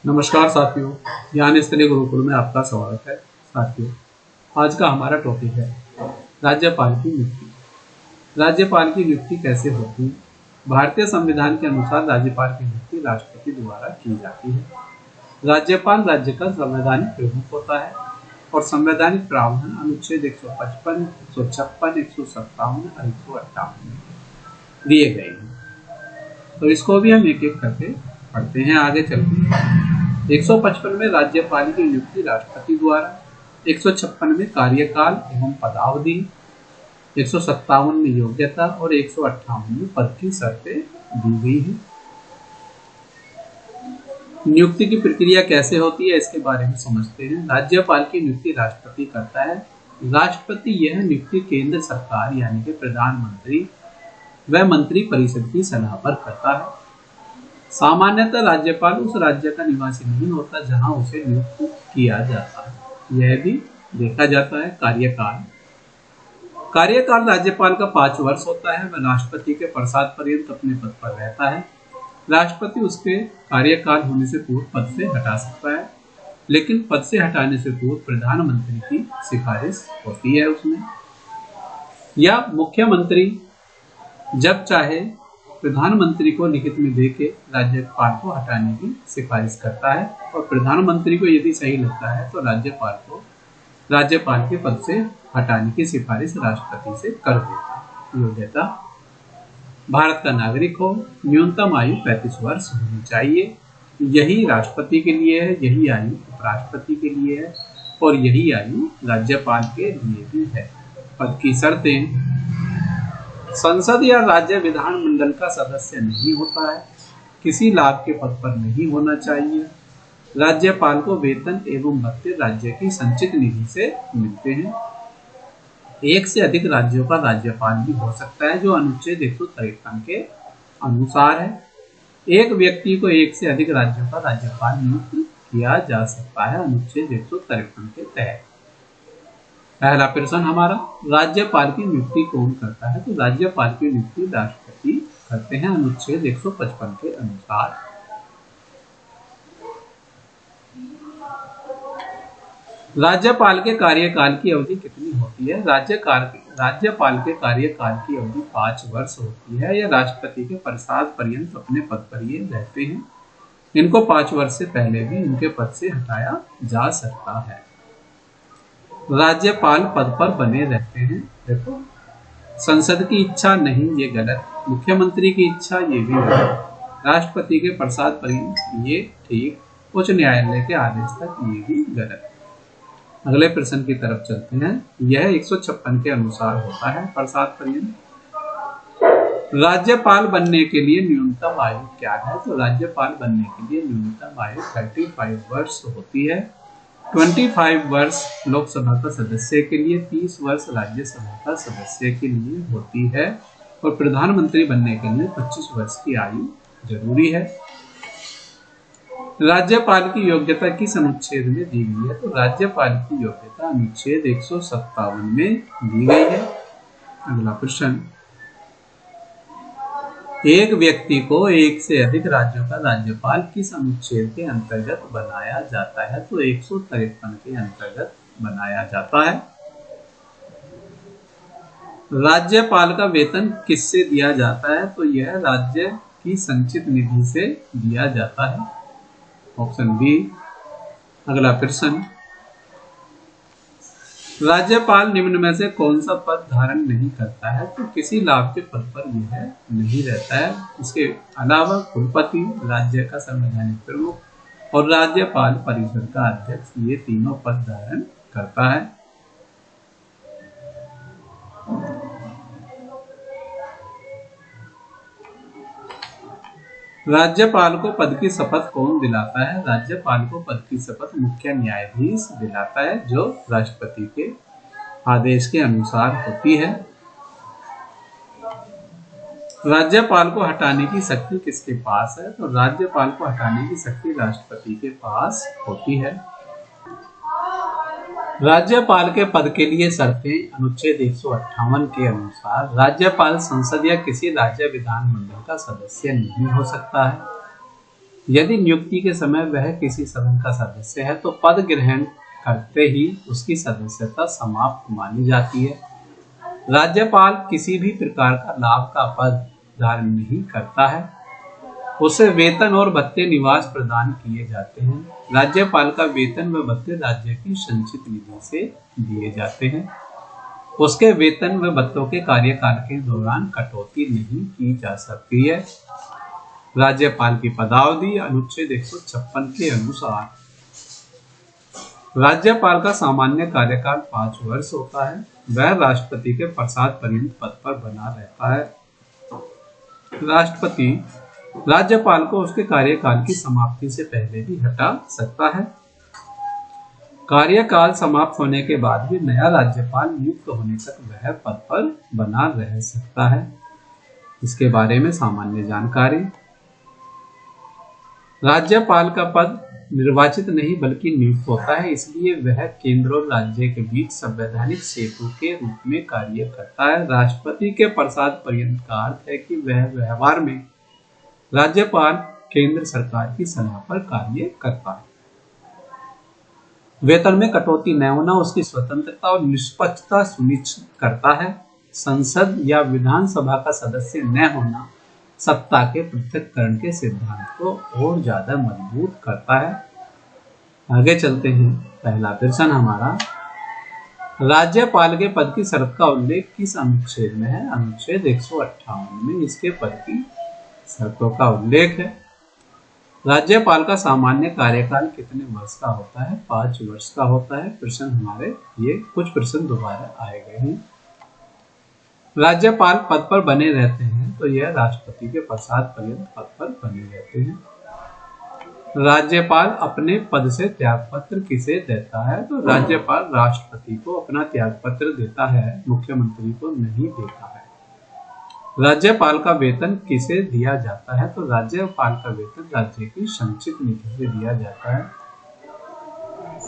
नमस्कार साथियों, ज्ञान स्तरीय गुरुकुल में आपका स्वागत है। साथियों, आज का हमारा टॉपिक है राज्यपाल की नियुक्ति। राज्यपाल की नियुक्ति कैसे होती है? भारतीय संविधान के अनुसार राज्यपाल की नियुक्ति राष्ट्रपति द्वारा की जाती है। राज्यपाल राज्य का संवैधानिक प्रमुख होता है और संवैधानिक प्रावधान अनुच्छेद 155, 156, 157 और 158 दिए गए हैं। तो इसको भी हम एक एक करके पढ़ते हैं। आगे चलते हैं। 155 में राज्यपाल की नियुक्ति राष्ट्रपति द्वारा, 156 में कार्यकाल एवं पदावधि, 157 में योग्यता और 158 में पद की शर्तें दी गई है। नियुक्ति की प्रक्रिया कैसे होती है इसके बारे में समझते हैं। राज्यपाल की नियुक्ति राष्ट्रपति करता है। राष्ट्रपति यह नियुक्ति केंद्र सरकार यानी कि प्रधानमंत्री व मंत्री परिषद की सलाह पर करता है। सामान्यतः राज्यपाल उस राज्य का निवासी नहीं होता जहां उसे नियुक्त किया जाता है। यह भी देखा जाता है। कार्यकाल राज्यपाल का 5 वर्ष होता है। वह राष्ट्रपति के प्रसाद पर्यंत अपने पद पर रहता है। राष्ट्रपति उसके कार्यकाल होने से पूर्व पद से हटा सकता है, लेकिन पद से हटाने से पूर्व प्रधानमंत्री की सिफारिश होती है उसमें, या मुख्यमंत्री जब चाहे प्रधानमंत्री को लिखित में देके राज्यपाल को हटाने की सिफारिश करता है और प्रधानमंत्री को यदि सही लगता है तो राज्यपाल के पद से हटाने की सिफारिश राष्ट्रपति से कर देता है। योग्यता: भारत का नागरिक हो, न्यूनतम आयु 35 वर्ष होनी चाहिए। यही राष्ट्रपति के लिए है, यही आयु उपराष्ट्रपति के लिए है और यही आयु राज्यपाल के लिए भी है। पद की शर्तें: संसद या राज्य विधानमंडल का सदस्य नहीं होता है, किसी लाभ के पद पर नहीं होना चाहिए। राज्यपाल को वेतन एवं भत्ते राज्य की संचित निधि से मिलते हैं। एक से अधिक राज्यों का राज्यपाल भी हो सकता है, जो अनुच्छेद 153 के अनुसार है। एक व्यक्ति को एक से अधिक राज्यों का राज्यपाल नियुक्त किया जा सकता है, अनुच्छेद 153 के तहत। पहला प्रश्न हमारा, राज्यपाल की नियुक्ति कौन करता है? तो राज्यपाल की नियुक्ति राष्ट्रपति करते हैं, अनुच्छेद 155 के अनुसार। राज्यपाल के कार्यकाल की अवधि कितनी होती है? राज्यपाल के कार्यकाल की अवधि 5 वर्ष होती है। यह राष्ट्रपति के प्रसाद पर्यंत अपने पद पर ये रहते हैं। इनको 5 वर्ष से पहले भी इनके पद से हटाया जा सकता है। राज्यपाल पद पर बने रहते हैं। देखो, संसद की इच्छा नहीं, ये गलत। मुख्यमंत्री की इच्छा, ये भी गलत। राष्ट्रपति के प्रसाद पर्यंत, ये ठीक। उच्च न्यायालय के आदेश तक, ये भी गलत। अगले प्रश्न की तरफ चलते हैं। यह 156 के अनुसार होता है प्रसाद पर्यंत। राज्यपाल बनने के लिए न्यूनतम आयु क्या है? तो राज्यपाल बनने के लिए न्यूनतम आयु 35 वर्ष होती है। 25 वर्ष लोकसभा का सदस्य के लिए, 30 वर्ष राज्यसभा का सदस्य के लिए होती है और प्रधानमंत्री बनने के लिए 25 वर्ष की आयु जरूरी है। राज्यपाल की योग्यता किस अनुच्छेद में दी गई है? तो राज्यपाल की योग्यता अनुच्छेद 157 में दी गई है। अगला प्रश्न, एक व्यक्ति को एक से अधिक राज्यों का राज्यपाल किस अनुच्छेद के अंतर्गत बनाया जाता है? तो 153 के अंतर्गत बनाया जाता है। राज्यपाल का वेतन किससे दिया जाता है? तो यह राज्य की संचित निधि से दिया जाता है, ऑप्शन बी। अगला प्रश्न, राज्यपाल निम्न में से कौन सा पद धारण नहीं करता है? तो किसी लाभ के पद पर यह नहीं रहता है। इसके अलावा कुलपति, राज्य का संवैधानिक प्रमुख और राज्यपाल परिषद का अध्यक्ष, ये तीनों पद धारण करता है। राज्यपाल को पद की शपथ कौन दिलाता है? राज्यपाल को पद की शपथ मुख्य न्यायाधीश दिलाता है, जो राष्ट्रपति के आदेश के अनुसार होती है। राज्यपाल को हटाने की शक्ति किसके पास है? तो राज्यपाल को हटाने की शक्ति राष्ट्रपति के पास होती है। राज्यपाल के पद के लिए शर्तें अनुच्छेद 158 के अनुसार, राज्यपाल संसद या किसी राज्य विधानमंडल का सदस्य नहीं हो सकता है। यदि नियुक्ति के समय वह किसी सदन का सदस्य है तो पद ग्रहण करते ही उसकी सदस्यता समाप्त मानी जाती है। राज्यपाल किसी भी प्रकार का लाभ का पद धारण नहीं करता है। उसे वेतन और भत्ते निवास प्रदान किए जाते हैं। राज्यपाल का वेतन व भत्ते राज्य की संचित निधि से दिए जाते हैं। उसके वेतन व भत्तों के कार्यकाल के दौरान कटौती नहीं की जा सकती है। राज्यपाल की पदावधि अनुच्छेद 156 के अनुसार राज्यपाल का सामान्य कार्यकाल 5 वर्ष होता है। वह राष्ट्रपति के प्रसाद पर्यंत पद पर बना रहता है। राष्ट्रपति राज्यपाल को उसके कार्यकाल की समाप्ति से पहले भी हटा सकता है। कार्यकाल समाप्त होने के बाद भी नया राज्यपाल नियुक्त होने तक वह पद पर बना रह सकता है। इसके बारे में सामान्य जानकारी। राज्यपाल का पद निर्वाचित नहीं बल्कि नियुक्त होता है, इसलिए वह केंद्र और राज्य के बीच संवैधानिक सेतु के रूप में कार्य करता है। राष्ट्रपति के प्रसाद पर्यंत का अर्थ है कि वह व्यवहार में राज्यपाल केंद्र सरकार की सलाह पर कार्य करता है। वेतन में कटौती न होना उसकी स्वतंत्रता और निष्पक्षता सुनिश्चित करता है। संसद या विधानसभा का सदस्य न होना सत्ता के पृथक्करण के सिद्धांत को और ज्यादा मजबूत करता है। आगे चलते हैं। पहला प्रश्न हमारा, राज्यपाल के पद की शर्त का उल्लेख किस अनुच्छेद में है? अनुच्छेद 158 में इसके पद की शर्तों का उल्लेख है। राज्यपाल का सामान्य कार्यकाल कितने वर्ष का होता है? 5 वर्ष का होता है। प्रश्न हमारे ये कुछ प्रश्न दोबारा आए गए हैं। राज्यपाल पद पर बने रहते हैं तो यह राष्ट्रपति के प्रसाद पर्यंत पद पर बने रहते हैं। राज्यपाल अपने पद से त्यागपत्र किसे देता है? तो राज्यपाल राष्ट्रपति को अपना त्यागपत्र देता है, मुख्यमंत्री को नहीं देता है। राज्यपाल का वेतन किसे दिया जाता है? तो राज्यपाल का वेतन राज्य की संचित निधि से दिया जाता है।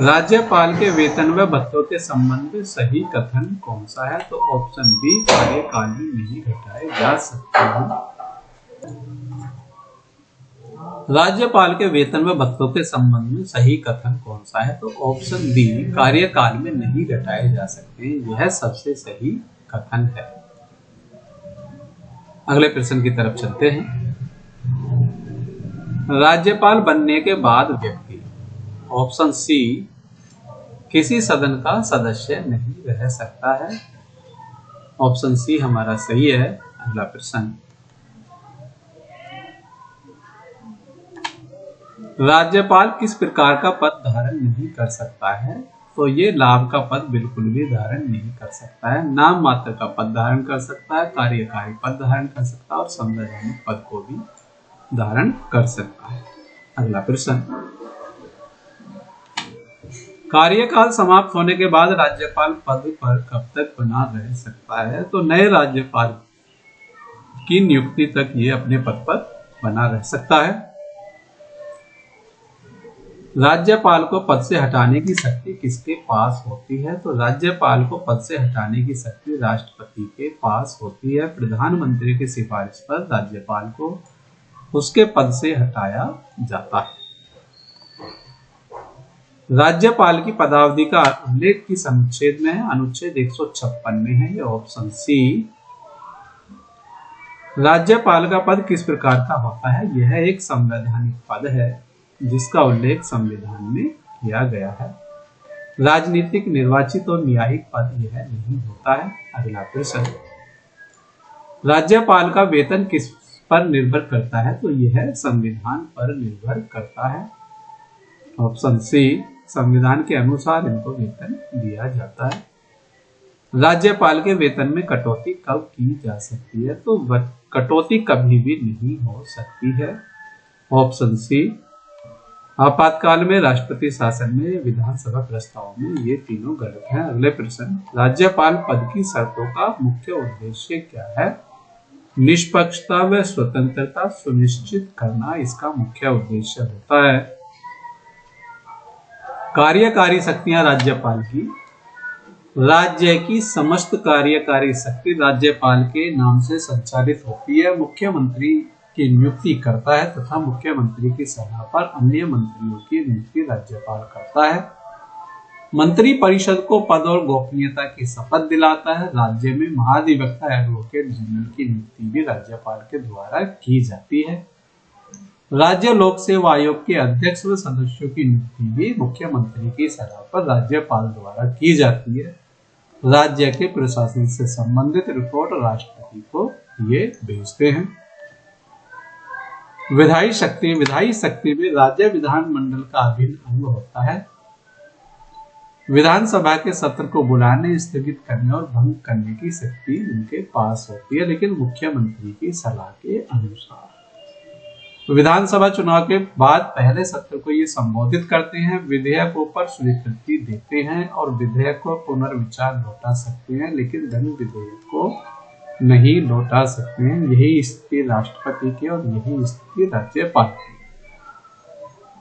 राज्यपाल के वेतन व भत्तों के संबंध में सही कथन कौन सा है? तो ऑप्शन बी, कार्यकाल में नहीं घटाए जा सकते हैं। राज्यपाल के वेतन व भत्तों के संबंध में सही कथन कौन सा है? तो ऑप्शन बी, कार्यकाल में नहीं घटाए जा सकते। यह सबसे सही कथन है। अगले प्रश्न की तरफ चलते हैं। राज्यपाल बनने के बाद व्यक्ति, ऑप्शन सी, किसी सदन का सदस्य नहीं रह सकता है। ऑप्शन सी हमारा सही है। अगला प्रश्न, राज्यपाल किस प्रकार का पद धारण नहीं कर सकता है? तो ये लाभ का पद बिल्कुल भी धारण नहीं कर सकता है। नाम मात्र का पद धारण कर सकता है, कार्यकारी पद धारण कर सकता है और संवैधानिक पद को भी धारण कर सकता है। अगला प्रश्न, कार्यकाल समाप्त होने के बाद राज्यपाल पद पर कब तक बना रह सकता है? तो नए राज्यपाल की नियुक्ति तक ये अपने पद पर बना रह सकता है। राज्यपाल को पद से हटाने की शक्ति किसके पास होती है? तो राज्यपाल को पद से हटाने की शक्ति राष्ट्रपति के पास होती है। प्रधानमंत्री की सिफारिश पर राज्यपाल को उसके पद से हटाया जाता है। राज्यपाल की पदावधि का उल्लेख किस अनुच्छेद में है? अनुच्छेद 156 में है। यह ऑप्शन सी। राज्यपाल का पद किस प्रकार का होता है? यह एक संवैधानिक पद है जिसका उल्लेख संविधान में किया गया है। राजनीतिक, निर्वाचित और न्यायिक पद यह नहीं होता है। अगला प्रश्न, राज्यपाल का वेतन किस पर निर्भर करता है? तो यह संविधान पर निर्भर करता है। ऑप्शन सी, संविधान के अनुसार इनको वेतन दिया जाता है। राज्यपाल के वेतन में कटौती कब की जा सकती है? तो कटौती कभी भी नहीं हो सकती है। ऑप्शन सी, आपातकाल में, राष्ट्रपति शासन में, विधानसभा प्रस्ताव में, ये तीनों गलत हैं। अगले प्रश्न, राज्यपाल पद की शर्तों का मुख्य उद्देश्य क्या है? निष्पक्षता व स्वतंत्रता सुनिश्चित करना इसका मुख्य उद्देश्य होता है। कार्यकारी शक्तियां राज्यपाल की, राज्य की समस्त कार्यकारी शक्ति राज्यपाल के नाम से संचालित होती है। मुख्यमंत्री की नियुक्ति करता है तथा मुख्यमंत्री की सलाह पर अन्य मंत्रियों की नियुक्ति राज्यपाल करता है। मंत्री परिषद को पद और गोपनीयता की शपथ दिलाता है। राज्य में महाधिवक्ता एडवोकेट जनरल की नियुक्ति भी राज्यपाल के द्वारा की जाती है। राज्य लोक सेवा आयोग के अध्यक्ष व सदस्यों की नियुक्ति भी मुख्यमंत्री की सलाह पर राज्यपाल द्वारा की जाती है। राज्य के प्रशासन से संबंधित रिपोर्ट राष्ट्रपति को ये भेजते हैं। विधायी शक्ति में राज्य विधानमंडल का अभिन्न अंग होता है। विधानसभा के सत्र को बुलाने, स्थगित करने और भंग करने की शक्ति उनके पास होती है, लेकिन मुख्यमंत्री की सलाह के अनुसार। विधानसभा चुनाव के बाद पहले सत्र को ये संबोधित करते हैं, विधेयकों पर स्वीकृति देते हैं और विधेयक को पुनर्विचार लौटा सकते हैं, लेकिन धन विधेयक को नहीं लौटा सकते हैं। यही स्थिति राष्ट्रपति की और यही स्थिति राज्यपाल की।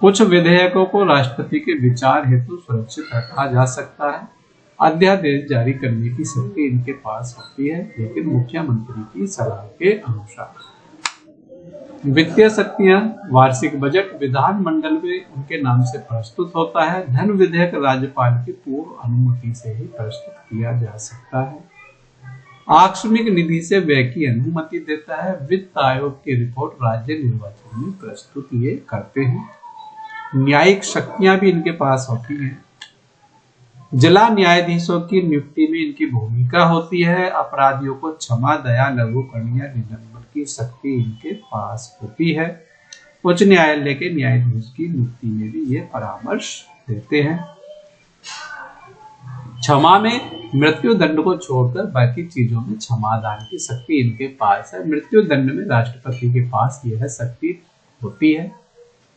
कुछ विधेयकों को राष्ट्रपति के विचार हेतु सुरक्षित रखा जा सकता है। अध्यादेश जारी करने की शक्ति इनके पास होती है, लेकिन मुख्यमंत्री की सलाह के अनुसार। वित्तीय शक्तियां, वार्षिक बजट विधानमंडल में उनके नाम से प्रस्तुत होता है। धन विधेयक राज्यपाल की पूर्व अनुमति से ही प्रस्तुत किया जा सकता है। आकस्मिक निधि से व्यय की अनुमति देता है। वित्त आयोग की रिपोर्ट राज्य निर्वाचन में प्रस्तुत ये करते हैं। न्यायिक शक्तियां भी इनके पास होती हैं। जिला न्यायाधीशों की नियुक्ति में इनकी भूमिका होती है। अपराधियों को क्षमा, दया, लघु करण या निलंबन की शक्ति इनके पास होती है। उच्च न्यायालय के न्यायाधीश की नियुक्ति में भी ये परामर्श देते हैं। क्षमा में मृत्यु दंड को छोड़कर बाकी चीजों में क्षमादान की शक्ति इनके पास है। मृत्यु दंड में राष्ट्रपति के पास यह शक्ति होती है।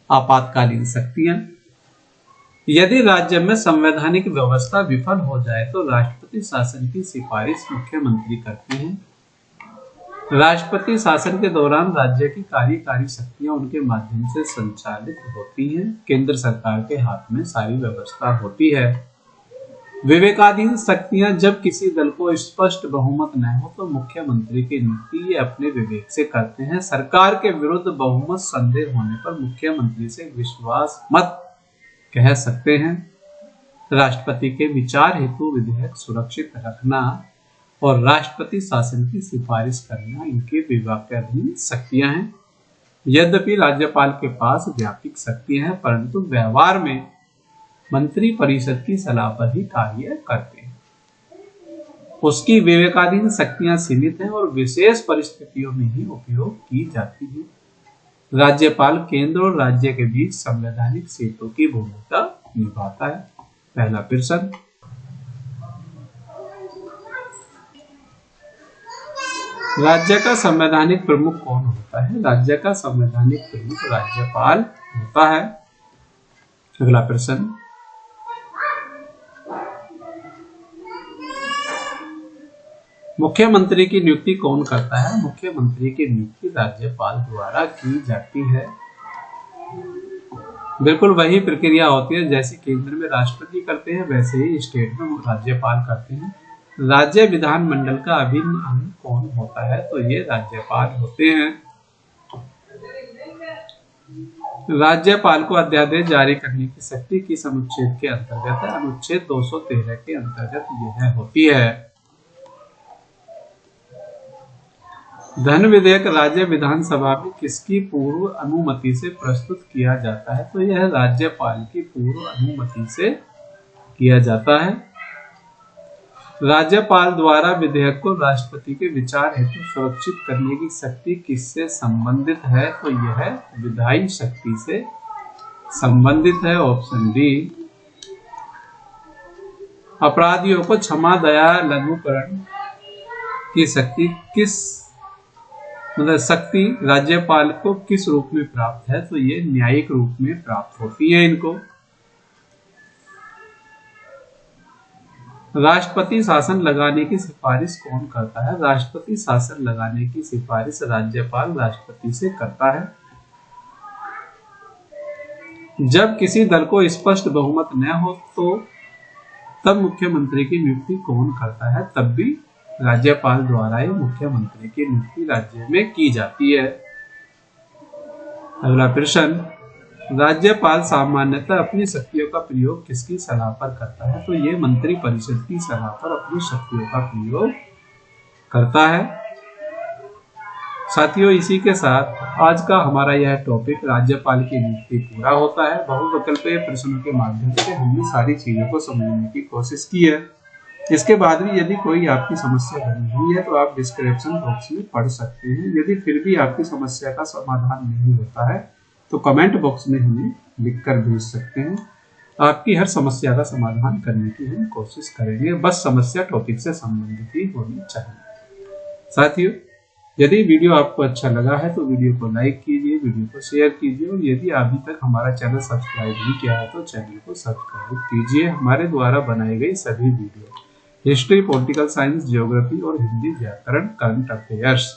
आपातकालीन शक्तियां, यदि राज्य में संवैधानिक व्यवस्था विफल हो जाए तो राष्ट्रपति शासन की सिफारिश मुख्यमंत्री करते हैं। राष्ट्रपति शासन के दौरान राज्य की कार्यकारी शक्तियां उनके माध्यम से संचालित होती हैं। केंद्र सरकार के हाथ में सारी व्यवस्था होती है। विवेकाधीन शक्तियां, जब किसी दल को स्पष्ट बहुमत न हो तो मुख्यमंत्री की नियुक्ति अपने विवेक से करते हैं। सरकार के विरुद्ध बहुमत संदेह होने पर मुख्यमंत्री से विश्वास मत कह सकते हैं। राष्ट्रपति के विचार हेतु विधेयक सुरक्षित रखना और राष्ट्रपति शासन की सिफारिश करना इनके विवेकाधीन शक्तियां हैं। यद्यपि राज्यपाल के पास व्यापक शक्तियां हैं, परंतु व्यवहार में मंत्री परिषद की सलाह पर ही कार्य करते हैं। उसकी विवेकाधीन शक्तियां सीमित हैं और विशेष परिस्थितियों में ही उपयोग की जाती है। राज्यपाल केंद्र और राज्य के बीच संवैधानिक सेतु की भूमिका निभाता है। पहला प्रश्न, राज्य का संवैधानिक प्रमुख कौन होता है? राज्य का संवैधानिक प्रमुख राज्यपाल होता है। अगला प्रश्न, मुख्यमंत्री की नियुक्ति कौन करता है? मुख्यमंत्री की नियुक्ति राज्यपाल द्वारा की जाती है। बिल्कुल वही प्रक्रिया होती है जैसे केंद्र में राष्ट्रपति करते हैं, वैसे ही स्टेट में राज्यपाल करते हैं। राज्य विधानमंडल का अभिन्न अंग कौन होता है? तो ये राज्यपाल होते हैं। राज्यपाल को अध्यादेश जारी करने की शक्ति किस अनुच्छेद के अंतर्गत है? अनुच्छेद 213 के अंतर्गत यह होती है। धन विधेयक राज्य विधानसभा में किसकी पूर्व अनुमति से प्रस्तुत किया जाता है? तो यह राज्यपाल की पूर्व अनुमति से किया जाता है। राज्यपाल द्वारा विधेयक को राष्ट्रपति के विचार हेतु सुरक्षित करने की शक्ति किससे संबंधित है? तो यह विधायी शक्ति से संबंधित है। Option D. अपराधियों को क्षमा, दया, लघुकरण की शक्ति शक्ति राज्यपाल को किस रूप में प्राप्त है? तो ये न्यायिक रूप में प्राप्त होती है इनको। राष्ट्रपति शासन लगाने की सिफारिश कौन करता है? राष्ट्रपति शासन लगाने की सिफारिश राज्यपाल राष्ट्रपति से करता है। जब किसी दल को स्पष्ट बहुमत न हो तो तब मुख्यमंत्री की नियुक्ति कौन करता है? तब भी राज्यपाल द्वारा ही मुख्यमंत्री की नियुक्ति राज्य में की जाती है। अगला प्रश्न, राज्यपाल सामान्यतः अपनी शक्तियों का प्रयोग किसकी सलाह पर करता है? तो ये मंत्री परिषद की सलाह पर अपनी शक्तियों का प्रयोग करता है। साथियों, इसी के साथ आज का हमारा यह टॉपिक राज्यपाल की नियुक्ति पूरा होता है। बहुविकल्पीय प्रश्नों के माध्यम से हमने सारी चीजों को समझने की कोशिश की है। इसके बाद भी यदि कोई आपकी समस्या बनी हुई है तो आप डिस्क्रिप्शन बॉक्स में पढ़ सकते हैं। यदि फिर भी आपकी समस्या का समाधान नहीं होता है तो कमेंट बॉक्स में हमें लिखकर भेज सकते हैं। आपकी हर समस्या का समाधान करने की हम कोशिश करेंगे, बस समस्या टॉपिक से संबंधित ही होनी चाहिए। साथियों, यदि वीडियो आपको अच्छा लगा है तो वीडियो को लाइक कीजिए, वीडियो को शेयर कीजिए और यदि अभी तक हमारा चैनल सब्सक्राइब नहीं किया है तो चैनल को सब्सक्राइब कीजिए। हमारे द्वारा बनाई गई सभी video history, political science, geography और हिंदी व्याकरण, करंट अफेयर्स,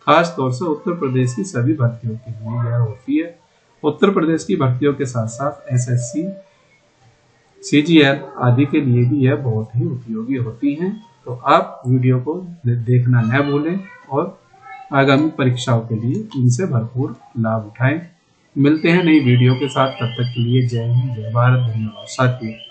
खास तौर से उत्तर प्रदेश की सभी भर्तियों के लिए यह होती है। उत्तर प्रदेश की भर्तियों के साथ साथ SSC, CGL आदि के लिए भी यह बहुत ही उपयोगी होती हैं। तो आप वीडियो को देखना न भूलें और आगामी परीक्षाओं के लिए इनसे भरपूर लाभ उठाएं। मिलते हैं नई वीडियो के साथ, तब तक के लिए जय हिंद, जय भारत, धन्यवाद साथियों।